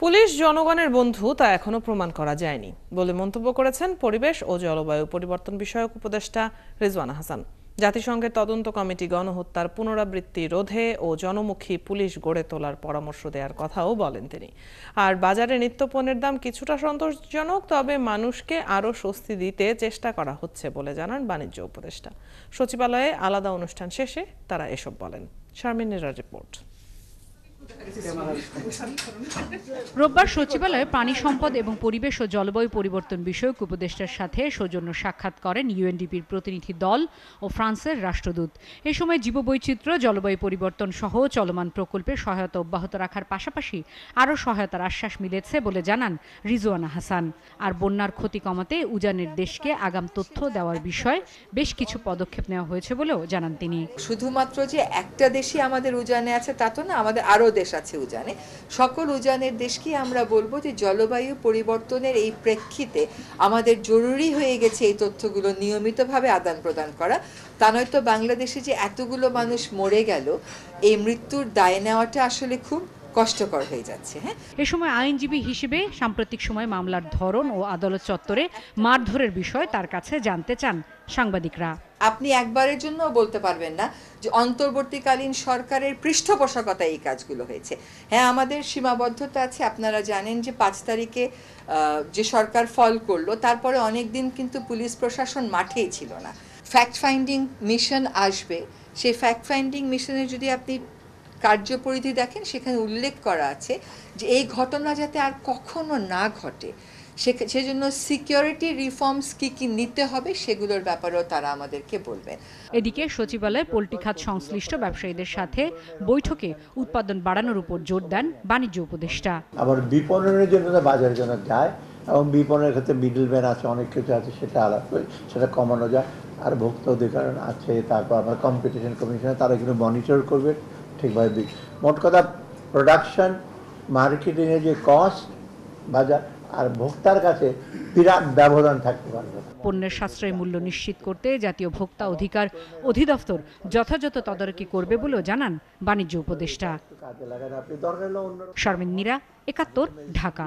Police জনগণের বন্ধু তা এখনো প্রমাণ করা যায়নি বলে মন্তব্য করেছেন পরিবেশ ও জলবায়ু পরিবর্তন বিষয়ক উপদেষ্টা রিজওয়ানা হাসান। জাতিসংঘের তদন্ত কমিটি গণহত্যার পুনরাবৃত্তি রোধে ও জনমুখী পুলিশ গড়ে তোলার পরামর্শ দেওয়ার কথাও বলেন তিনি। আর বাজারে নিত্যপণ্যের দাম কিছুটা সন্তোষজনক, তবে মানুষকে আরও স্বস্তি দিতে চেষ্টা করা হচ্ছে বলে জানান বাণিজ্য উপদেষ্টা। সচিবালয়ে আলাদা অনুষ্ঠান শেষে তারা এসব বলেন। শারমিন নিরার রিপোর্ট। রোববার সচিবালয়ে পানি সম্পদ এবং পরিবেশ ও জলবায়ু পরিবর্তন বিষয়ক উপদেষ্টার সাথে সৌজন্য সাক্ষাৎ করেন ইউএনডিপির প্রতিনিধি দল ও ফ্রান্সের রাষ্ট্রদূত। এ সময় জীববৈচিত্র্য, জলবায়ু পরিবর্তন সহ চলমান প্রকল্পে সহায়তা অব্যাহত রাখার পাশাপাশি আরও সহায়তার আশ্বাস মিলেছে বলে জানান রিজওয়ানা হাসান। আর বন্যার ক্ষতি কমাতে উজানের দেশকে আগাম তথ্য দেওয়ার বিষয়ে বেশ কিছু পদক্ষেপ নেওয়া হয়েছে বলেও জানান তিনি। শুধুমাত্র যে একটা দেশই আমাদের উজানে আছে তা তো না, আমাদের আরও দেশ আছে উজানে। সকল উজানের দেশকে আমরা বলবো যে জলবায়ু পরিবর্তনের এই প্রেক্ষিতে আমাদের জরুরি হয়ে গেছে এই তথ্যগুলো নিয়মিতভাবে আদান প্রদান করা। তা নয়তো বাংলাদেশে যে এতগুলো মানুষ মরে গেল, এই মৃত্যুর দায় নেওয়াটা আসলে খুব কষ্টকর হয়ে যাচ্ছে। এ সময় আইনজীবী হিসেবে সাম্প্রতিক সময় মামলার ধরন ও আদালত চত্বরে মারধরের বিষয় তার কাছে জানতে চান সাংবাদিকরা। আপনি একবারের জন্য বলতে পারবেন না যে অন্তর্বর্তীকালীন সরকারের পৃষ্ঠপোষকতায় এই কাজগুলো হয়েছে। হ্যাঁ, আমাদের সীমাবদ্ধতা আছে। আপনারা জানেন যে 5 তারিখে যে সরকার ফল করলো, তারপরে অনেক দিন কিন্তু পুলিশ প্রশাসন মাঠেই ছিল না। ফ্যাক্ট ফাইন্ডিং মিশন আসবে, সেই ফ্যাক্ট ফাইন্ডিং মিশনে যদি আপনি কার্যপরিধি দেখেন, সেখানে উল্লেখ করা আছে যে এই ঘটনা যাতে আর কখনো না ঘটে, সেজন্য সিকিউরিটি রিফর্মস কি নিতে হবে সেগুলোর ব্যাপারেও তারা আমাদেরকে বলবেন। এদিকে সচিবালয়ে পোল্ট্রি খাত সংশ্লিষ্ট ব্যবসায়ীদের সাথে বৈঠকে উৎপাদন বাড়ানোর উপর জোর দেন বাণিজ্য উপদেষ্টা। আবার বিপণনের জন্য বাজারের জন্য যায়, এবং বিপণনের ক্ষেত্রে মিডলম্যান আছে, অনেক কিছু আছে, সেটা আলাদা, সেটা কমানো যায়। আর ভোক্তা অধিকার আছে, তারপর আমার কম্পিটিশন কমিশনে তারা কিন্তু মনিটর করবে ঠিকভাবে। মোট কথা, প্রোডাকশন মার্কেটিংয়ের যে কস্ট, বাজার আর ভোক্তার কাছে বিরাট ব্যবধান থাকতে পারবে। পণ্যের সাশ্রয়ী মূল্য নিশ্চিত করতে জাতীয় ভোক্তা অধিকার অধিদপ্তর যথাযথ তদারকি করবে বলেও জানান বাণিজ্য উপদেষ্টা। শারমিন নীরা, ৭১, ঢাকা।